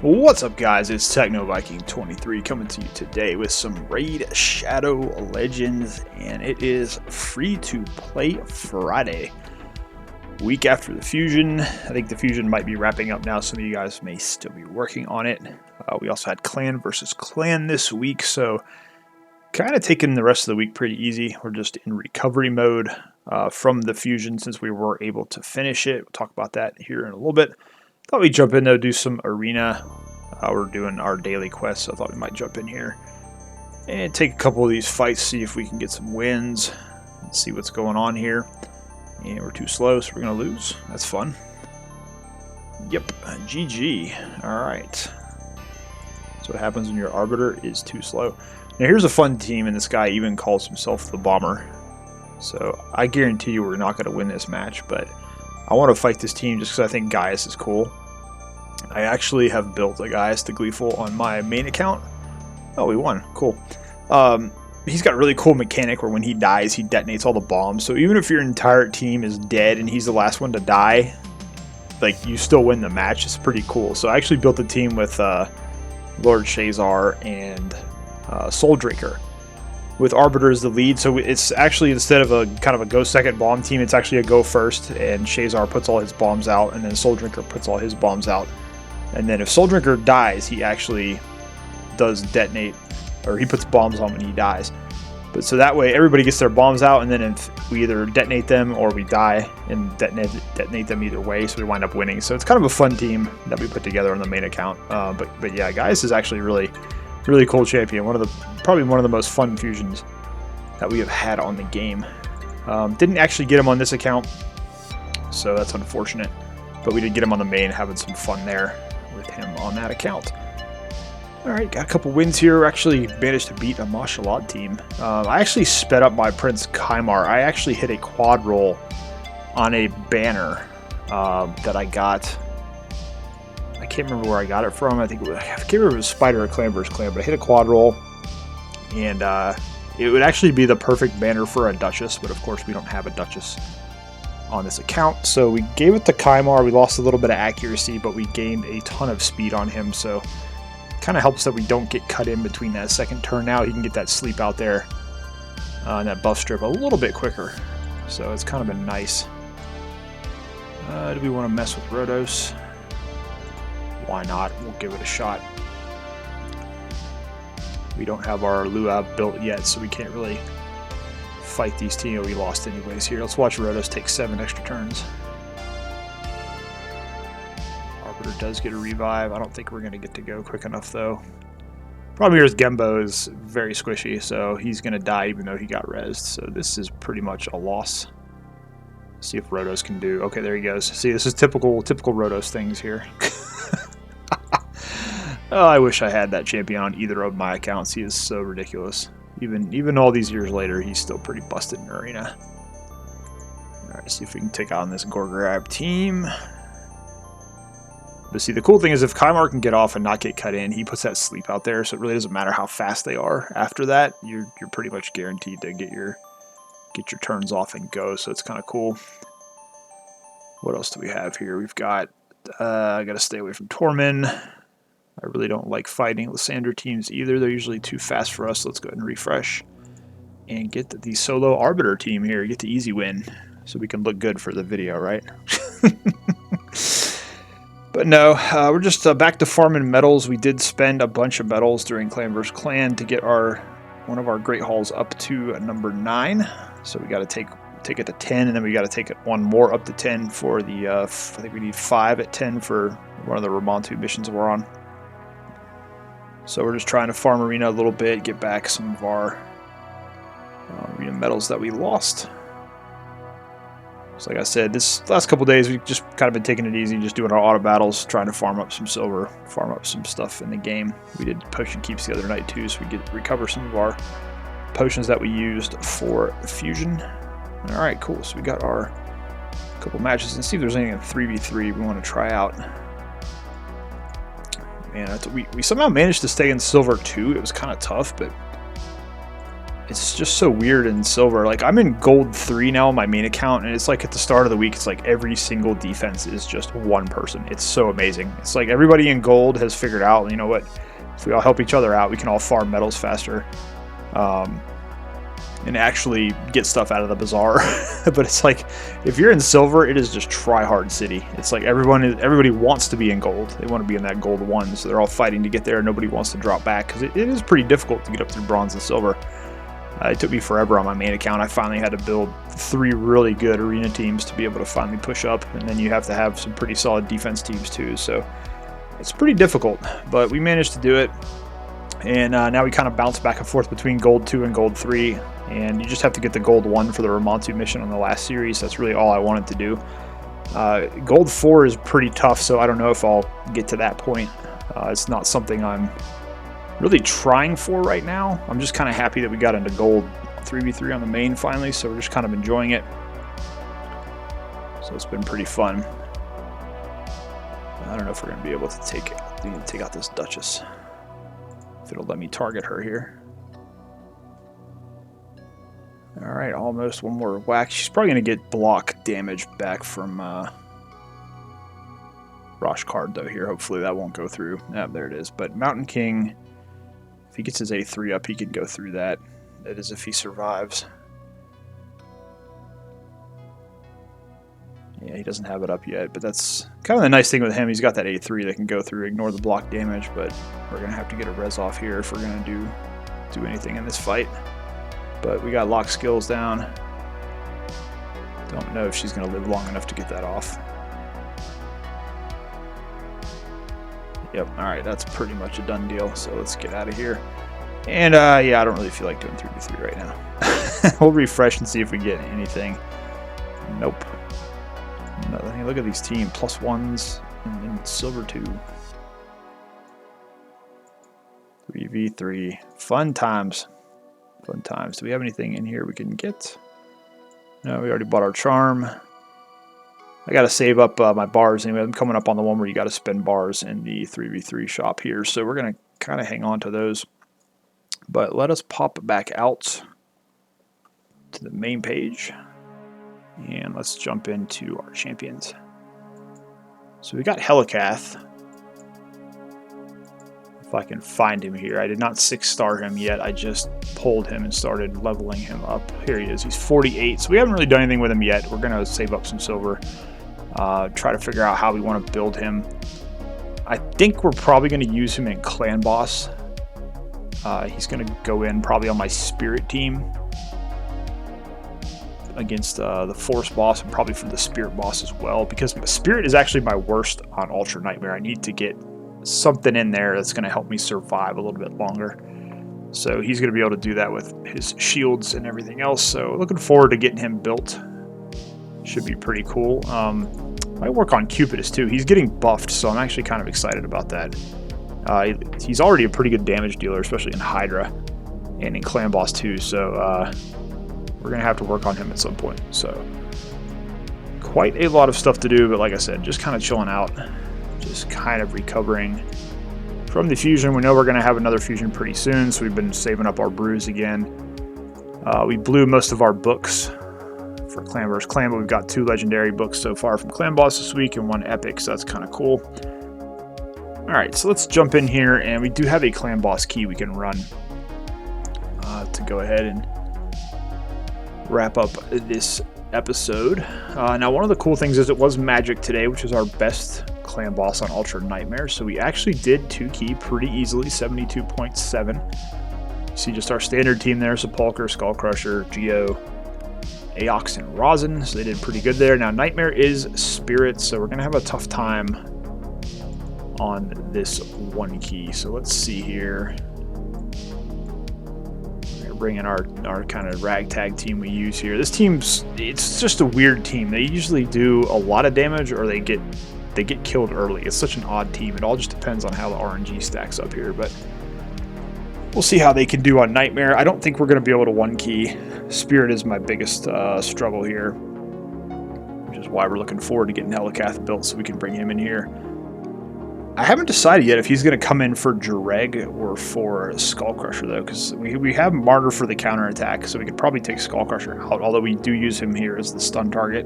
What's up, guys? It's TechnoViking23 coming to you today with some Raid Shadow Legends, and it is free-to-play Friday. Week after the Fusion. I think the Fusion might be wrapping up now. Some of you guys may still be working on it. We also had Clan versus Clan this week, so kind of taking the rest of the week pretty easy. We're just in recovery mode from the Fusion since we were able to finish it. We'll talk about that here in a little bit. Thought we'd jump in though, do some arena. We're doing our daily quest, so I thought we might jump in here and take a couple of these fights, see if we can get some wins, and see what's going on here. And we're too slow, so we're gonna lose. That's fun. Yep, GG. All right. That's what happens when your Arbiter is too slow. Now here's a fun team, and this guy even calls himself the Bomber. So I guarantee you we're not gonna win this match, but I want to fight this team just because I think Gaius is cool. I actually have built a Gaius the Gleeful on my main account. Oh, we won. Cool. He's got a really cool mechanic where when he dies, he detonates all the bombs. So even if your entire team is dead and he's the last one to die, like, you still win the match. It's pretty cool. So I actually built a team with Lord Shazar and Soul Drinker, with Arbiter as the lead. So it's actually, instead of a kind of a go second bomb team, it's actually a go first, and Shazar puts all his bombs out, and then Soul Drinker puts all his bombs out. And then if Soul Drinker dies, he actually does detonate, or he puts bombs on when he dies. But so that way everybody gets their bombs out, and then if we either detonate them or we die and detonate them either way, so we wind up winning. So it's kind of a fun team that we put together on the main account. But yeah, Gaius is actually really cool champion. Probably one of the most fun fusions that we have had on the game. Didn't actually get him on this account, so that's unfortunate. But we did get him on the main, having some fun there with him on that account. Alright, got a couple wins here. Actually managed to beat a Mashallah team. I actually sped up my Prince Kymar. I actually hit a quad roll on a banner that I got. I can't remember where I got it from. I can't remember if it was Spider or Clan vs. Clan, but I hit a quad roll, and it would actually be the perfect banner for a Duchess, but of course we don't have a Duchess on this account. So we gave it to Kymar. We lost a little bit of accuracy, but we gained a ton of speed on him, so it kind of helps that we don't get cut in between that second turn. Now he can get that sleep out there and that buff strip a little bit quicker, so it's kind of been nice. Do we want to mess with Rhodos? Why not? We'll give it a shot. We don't have our Luab built yet, so we can't really fight these teams. We lost anyways here. Let's watch Rhodos take 7 extra turns. Arbiter does get a revive. I don't think we're going to get to go quick enough, though. Problem here is Gembo is very squishy, so he's going to die even though he got rezzed. So this is pretty much a loss. See if Rhodos can do... Okay, there he goes. See, this is typical Rhodos things here. Oh, I wish I had that champion on either of my accounts. He is so ridiculous. Even all these years later, he's still pretty busted in Arena. Alright, see if we can take on this Gorgrab team. But see, the cool thing is if Kymar can get off and not get cut in, he puts that sleep out there, so it really doesn't matter how fast they are. After that, you're pretty much guaranteed to get your turns off and go, so it's kind of cool. What else do we have here? We've got... I gotta stay away from Tormin. I really don't like fighting Lysandra teams either. They're usually too fast for us. Let's go ahead and refresh and get the solo Arbiter team here. Get the easy win so we can look good for the video, right? But no, we're just back to farming medals. We did spend a bunch of medals during Clan vs. Clan to get one of our Great Halls up to number 9. So we got to take it to 10, and then we got to take it one more up to 10 for the, I think we need 5 at 10 for one of the Ramontu missions we're on. So we're just trying to farm Arena a little bit, get back some of our Arena medals that we lost. So like I said, this last couple days we've just kind of been taking it easy, just doing our auto battles, trying to farm up some silver, farm up some stuff in the game. We did potion keeps the other night too, so we get recover some of our potions that we used for the Fusion. Alright, cool. So we got our couple matches, and see if there's anything in 3v3 we want to try out. Man, we somehow managed to stay in silver too. It was kind of tough, but it's just so weird in silver. Like, I'm in gold 3 now on my main account, and it's like at the start of the week, it's like every single defense is just one person. It's so amazing. It's like everybody in gold has figured out, you know what, if we all help each other out, we can all farm medals faster. And actually get stuff out of the bazaar. But it's like, if you're in silver, it is just try hard city. It's like everybody wants to be in gold. They want to be in that gold 1, so they're all fighting to get there. Nobody wants to drop back because it is pretty difficult to get up through bronze and silver. It took me forever on my main account. I finally had to build 3 really good arena teams to be able to finally push up, and then you have to have some pretty solid defense teams too. So it's pretty difficult, but we managed to do it. And now we kind of bounce back and forth between gold 2 and gold 3, and you just have to get the gold 1 for the Ramontu mission on the last series. That's really all I wanted to do. Gold 4 is pretty tough, so I don't know if I'll get to that point. It's not something I'm really trying for right now. I'm just kind of happy that we got into gold 3v3 on the main finally, so we're just kind of enjoying it. So it's been pretty fun. I don't know if we're going to be able to take out this Duchess. If it'll let me target her here. Alright, almost one more whack. She's probably going to get block damage back from Rosh card though here. Hopefully that won't go through. Yeah, there it is. But Mountain King, if he gets his A3 up, he can go through that. That is if he survives. Yeah, he doesn't have it up yet, but that's kind of the nice thing with him. He's got that A3 that can go through, ignore the block damage, but we're going to have to get a res off here if we're going to do anything in this fight. But we got lock skills down. Don't know if she's going to live long enough to get that off. Yep, alright, that's pretty much a done deal, so let's get out of here. And yeah, I don't really feel like doing 3v3 right now. We'll refresh and see if we get anything. Nope. Nothing. Look at these team +1s in silver 2. 3v3. Fun times. Fun times. Do we have anything in here we can get? No, we already bought our charm. I got to save up my bars anyway. I'm coming up on the one where you got to spend bars in the 3v3 shop here. So we're going to kind of hang on to those. But let us pop back out to the main page. And let's jump into our champions. So we got Helicath. If I can find him here. I did not 6-star him yet. I just pulled him and started leveling him up. Here he is. He's 48. So we haven't really done anything with him yet. We're going to save up some silver. Try to figure out how we want to build him. I think we're probably going to use him in Clan Boss. He's going to go in probably on my Spirit team. Against the Force boss and probably for the Spirit boss as well, because Spirit is actually my worst on Ultra Nightmare. I need to get something in there that's going to help me survive a little bit longer. So he's going to be able to do that with his shields and everything else. So looking forward to getting him built. Should be pretty cool. Might work on Cupidus too. He's getting buffed, so I'm actually kind of excited about that. He's already a pretty good damage dealer, especially in Hydra and in Clan Boss too. So we're going to have to work on him at some point. So quite a lot of stuff to do, but like I said, just kind of chilling out, just kind of recovering from the fusion. We know we're going to have another fusion pretty soon, so we've been saving up our brews again. We blew most of our books for Clan vs. Clan, but we've got 2 legendary books so far from Clan Boss this week and 1 epic, so that's kind of cool. Alright, so let's jump in here, and we do have a Clan Boss key we can run to go ahead and wrap up this episode. Now, one of the cool things is it was Magic today, which is our best Clan Boss on Ultra Nightmare, so we actually did 2 key pretty easily, 72.7. See just our standard team there, Sepulcher, Skullcrusher, Geo, Aox, and Rosin, so they did pretty good there. Now, Nightmare is Spirit, so we're going to have a tough time on this 1 key. So let's see here. Bring in our kind of ragtag team we use here. This team's, it's just a weird team. They usually do a lot of damage or they get killed early. It's such an odd team. It all just depends on how the RNG stacks up here, but we'll see how they can do on Nightmare. I don't think we're going to be able to 1 key. Spirit is my biggest struggle here, which is why we're looking forward to getting Helicath built so we can bring him in here. I haven't decided yet if he's going to come in for Dreg or for Skullcrusher, though, because we have Martyr for the counterattack, so we could probably take Skullcrusher out, although we do use him here as the stun target.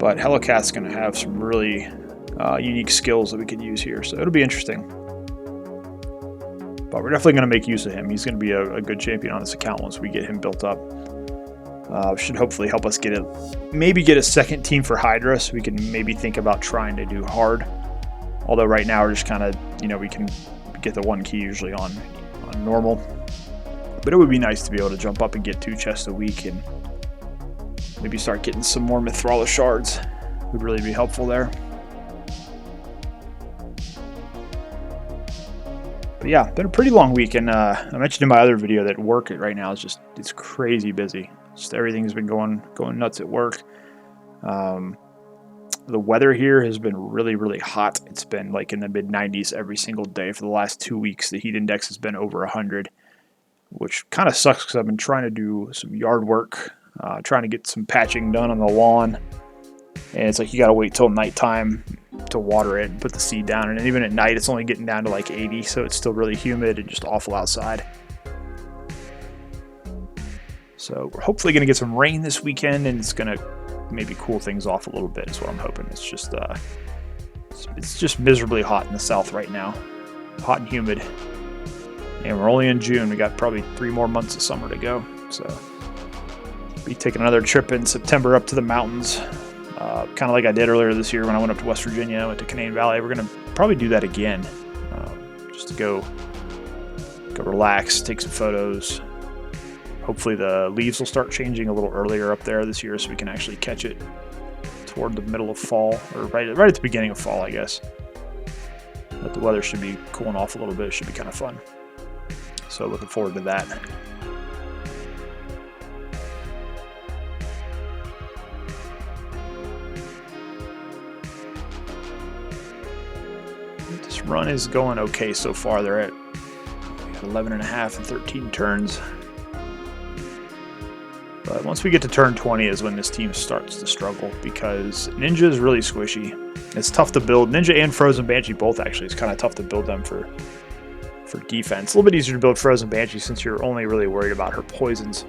But Helicath's going to have some really unique skills that we could use here, so it'll be interesting. But we're definitely going to make use of him. He's going to be a good champion on this account once we get him built up. Should hopefully help us maybe get a second team for Hydra, so we can maybe think about trying to do hard. Although right now we're just kind of, we can get the 1 key usually on normal. But it would be nice to be able to jump up and get 2 chests a week and maybe start getting some more Mithrala shards. Would really be helpful there. But yeah, been a pretty long week, and I mentioned in my other video that work right now is it's crazy busy. Just everything's been going nuts at work. The weather here has been really, really hot. It's been like in the mid-90s every single day for the last 2 weeks. The heat index has been over 100, which kind of sucks because I've been trying to do some yard work, trying to get some patching done on the lawn. And it's like you got to wait till nighttime to water it and put the seed down. And even at night, it's only getting down to like 80, so it's still really humid and just awful outside. So we're hopefully going to get some rain this weekend, and it's going to maybe cool things off a little bit is what I'm hoping. It's just miserably hot in the south right now. Hot and humid. And we're only in June. We got probably 3 more months of summer to go. So be taking another trip in September up to the mountains. Kind of like I did earlier this year when I went up to West Virginia, went to Canadian Valley. We're going to probably do that again. Just to go relax, take some photos. Hopefully the leaves will start changing a little earlier up there this year so we can actually catch it toward the middle of fall, or right at the beginning of fall, I guess. But the weather should be cooling off a little bit. It should be kind of fun. So looking forward to that. This run is going okay so far. They're at 11.5 and 13 turns. But once we get to turn 20 is when this team starts to struggle, because Ninja is really squishy. It's tough to build. Ninja and Frozen Banshee both, actually. It's kind of tough to build them for defense. A little bit easier to build Frozen Banshee since you're only really worried about her poisons.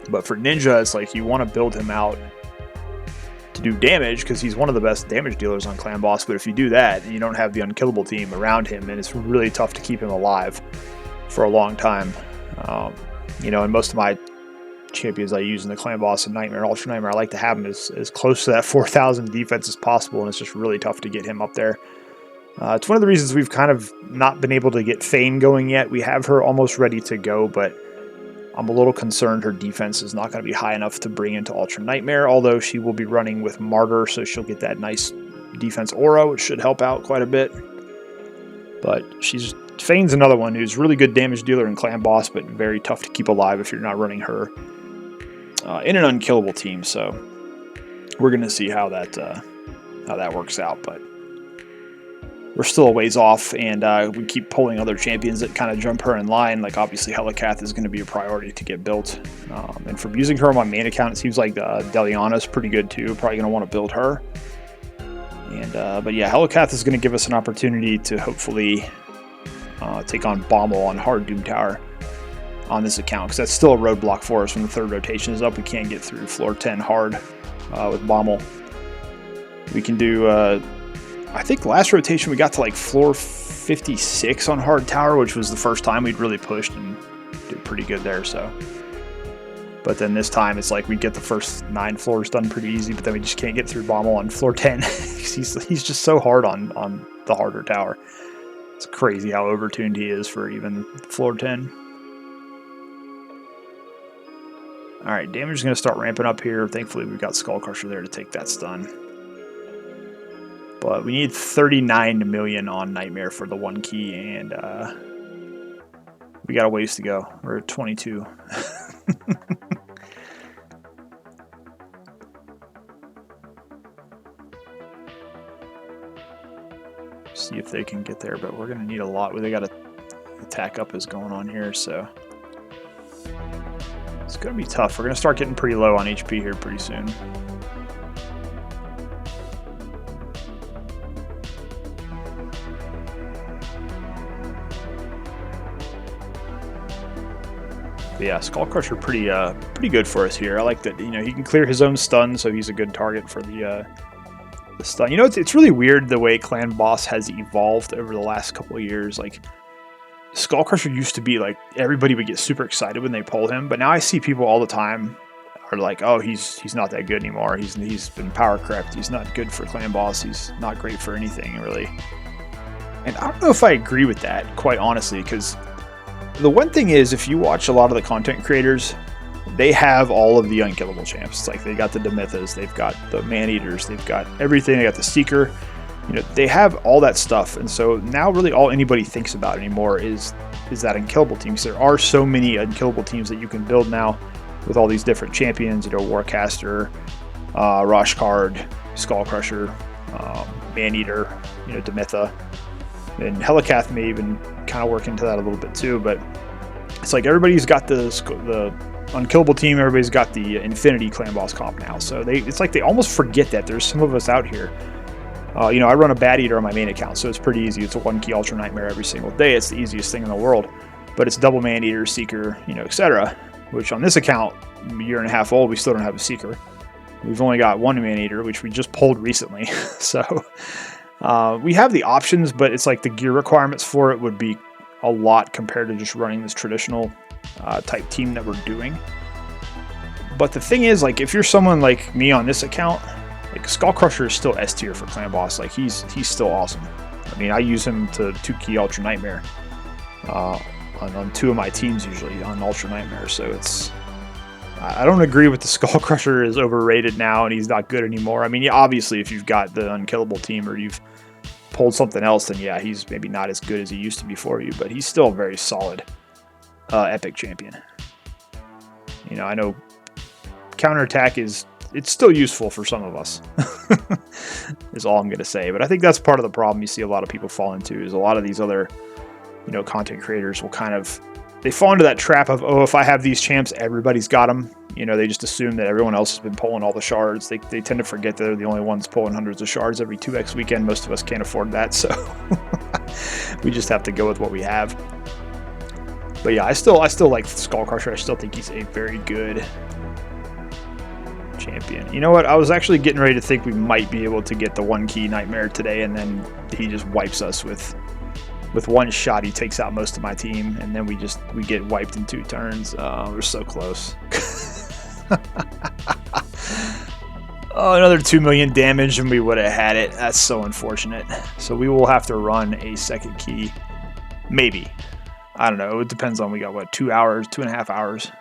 But for Ninja, it's like you want to build him out to do damage because he's one of the best damage dealers on Clan Boss. But if you do that and you don't have the unkillable team around him, then it's really tough to keep him alive for a long time. And most of my champions I use in the Clan Boss and Nightmare and Ultra Nightmare, I like to have him as close to that 4,000 defense as possible, and it's just really tough to get him up there. It's one of the reasons we've kind of not been able to get Fane going yet. We have her almost ready to go, but I'm a little concerned her defense is not going to be high enough to bring into Ultra Nightmare, although she will be running with Martyr, so she'll get that nice defense aura, which should help out quite a bit. But Fane's another one who's really good damage dealer in Clan Boss, but very tough to keep alive if you're not running her in an unkillable team. So we're going to see how that works out, but we're still a ways off, and we keep pulling other champions that kind of jump her in line. Like obviously Helicath is going to be a priority to get built, and from using her on my main account, it seems like Deliana's pretty good too. Probably going to want to build her. And but yeah, Helicath is going to give us an opportunity to hopefully take on Bommel on hard Doom Tower on this account, because that's still a roadblock for us when the 3rd rotation is up. We can't get through floor 10 hard with Bommel. We can do, I think last rotation we got to like floor 56 on hard tower, which was the first time we'd really pushed and did pretty good there. So, but then this time it's like we get the first 9 floors done pretty easy, but then we just can't get through Bommel on floor 10. he's just so hard on the harder tower. It's crazy how overtuned he is for even floor 10. Alright, damage is going to start ramping up here. Thankfully, we've got Skullcrusher there to take that stun. But we need 39 million on Nightmare for the 1 key, and we got a ways to go. We're at 22. See if they can get there, but we're going to need a lot. They got to attack up is going on here, so it's going to be tough. We're going to start getting pretty low on HP here pretty soon. But yeah, Skull Crusher pretty good for us here. I like that, you know, he can clear his own stun, so he's a good target for the stun. You know, it's really weird the way Clan Boss has evolved over the last couple of years. Like, Skull Crusher used to be like everybody would get super excited when they pull him, but now I see people all the time are like, oh, he's not that good anymore. He's been power crept. He's not good for Clan Boss. He's not great for anything really. And I don't know if I agree with that, quite honestly, because the one thing is, if you watch a lot of the content creators, they have all of the unkillable champs. It's like they got the Demythas, they've got the Man-Eaters, they've got everything. They got the Seeker. You know, they have all that stuff, and so now really all anybody thinks about anymore is that unkillable team. Because there are so many unkillable teams that you can build now with all these different champions. You know, Warcaster, Roshkard, Skull Crusher, Man-Eater, you know, Demytha, and Helicath may even kind of work into that a little bit too. But it's like everybody's got the unkillable team. Everybody's got the Infinity Clan Boss comp now, so it's like they almost forget that there's some of us out here. You know, I run a Bat Eater on my main account, so it's pretty easy. It's a 1-key Ultra Nightmare every single day. It's the easiest thing in the world. But it's double Man-Eater, Seeker, you know, etc. Which on this account, a year and a half old, we still don't have a Seeker. We've only got one Man-Eater, which we just pulled recently. So we have the options, but it's like the gear requirements for it would be a lot compared to just running this traditional type team that we're doing. But the thing is, like, if you're someone like me on this account, like, Skull Crusher is still S tier for Clan Boss. Like, he's still awesome. I mean, I use him to 2-key Ultra Nightmare on 2 of my teams usually on Ultra Nightmare. So it's, I don't agree with the Skull Crusher is overrated now and he's not good anymore. I mean, yeah, obviously if you've got the unkillable team or you've pulled something else, then yeah, he's maybe not as good as he used to be for you, but he's still a very solid epic champion. You know, I know counterattack it's still useful for some of us, is all I'm going to say. But I think that's part of the problem you see a lot of people fall into, is a lot of these other, you know, content creators will kind of, they fall into that trap of, oh, if I have these champs, everybody's got them. You know, they just assume that everyone else has been pulling all the shards. They tend to forget that they're the only ones pulling hundreds of shards every 2x weekend. Most of us can't afford that, so we just have to go with what we have. But yeah, I still like Skull Crusher. I still think he's a very good champion. You know what? I was actually getting ready to think we might be able to get the 1-key Nightmare today, and then he just wipes us with one shot. He takes out most of my team, and then we get wiped in 2 turns. We're so close. Oh, another 2 million damage, and we would have had it. That's so unfortunate. So we will have to run a 2nd key, maybe. I don't know. It depends on, we got what, 2 hours, 2.5 hours.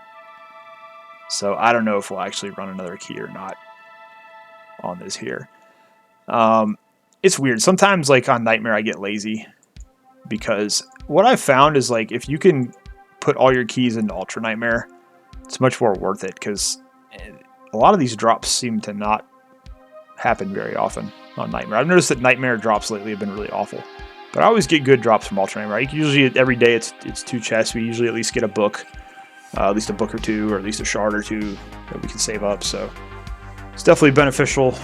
So I don't know if we'll actually run another key or not on this here. It's weird. Sometimes, like on Nightmare, I get lazy, because what I've found is, like, if you can put all your keys into Ultra Nightmare, it's much more worth it, because a lot of these drops seem to not happen very often on Nightmare. I've noticed that Nightmare drops lately have been really awful, but I always get good drops from Ultra Nightmare. Usually every day it's 2 chests. We usually at least get a book. At least a book or 2, or at least a shard or 2 that we can save up. So it's definitely beneficial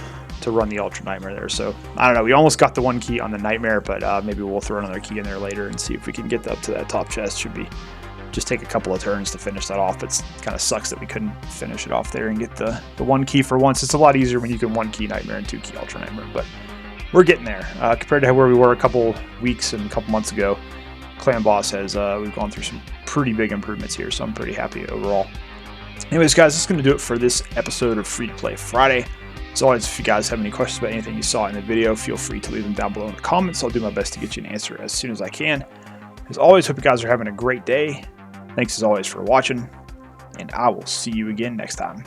to run the Ultra Nightmare there. So I don't know. We almost got the 1 key on the Nightmare, but maybe we'll throw another key in there later and see if we can get up to that top chest. Should be just take a couple of turns to finish that off. But it kind of sucks that we couldn't finish it off there and get the 1 key for once. It's a lot easier when you can 1-key Nightmare and 2-key Ultra Nightmare. But we're getting there compared to where we were a couple weeks and a couple months ago. Clan Boss has, we've gone through some pretty big improvements here, so I'm pretty happy overall. Anyways, guys, that's going to do it for this episode of Free to Play Friday. As always, if you guys have any questions about anything you saw in the video, feel free to leave them down below in the comments. I'll do my best to get you an answer as soon as I can. As always, hope you guys are having a great day. Thanks as always for watching, and I will see you again next time.